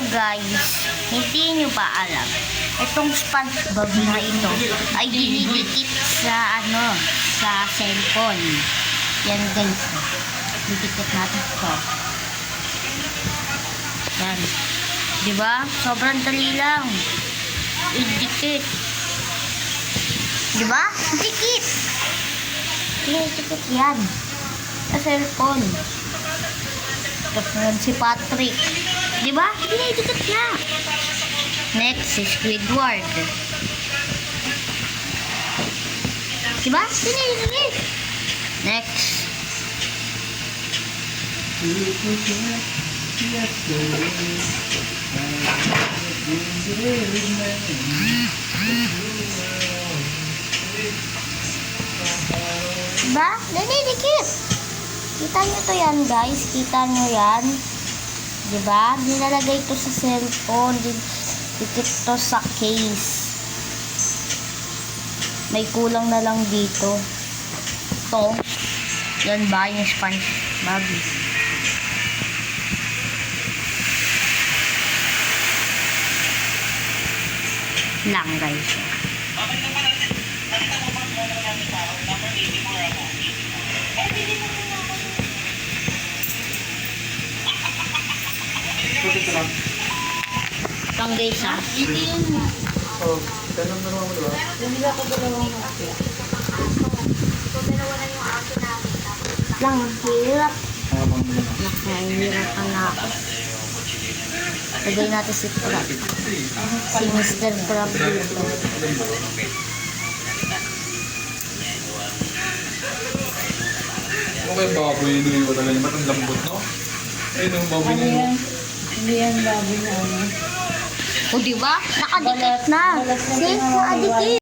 guys, hindi nyo ba alam, itong SpongeBob na ito ay dinidikit sa sa cellphone. Yan guys, didikit natin ito. Yan, diba? Sobrang dali lang idikit, diba? Dikit, dinidikit yan sa cellphone. Tapos si Patrick, diba? Dinidikit niya. Next si Squidward, diba? Dinidikit. Next diba? Dinidikit. Kita nyo to yan guys. Kita nyo yan. Diba? Nilalagay to sa cellphone. Dikit to sa case. May kulang na lang dito. To. Yan ba yung SpongeBob? Lang guys. Lang guys ha. Oh, ganun na naman mo diba? Hindi ako dalawang ako. Lang, hirap. Habang mo na. Nakahirapan na ako. Lagay natin si Crab. Si Mr. Crab dito. Okay, baboy yun yung talaga niya. Ba't ang lambot, no? Ayun yung baboy Ano niya. yan? Hindi yan baboy na ano. O diba? Nakadikit na. See? Nakadikit.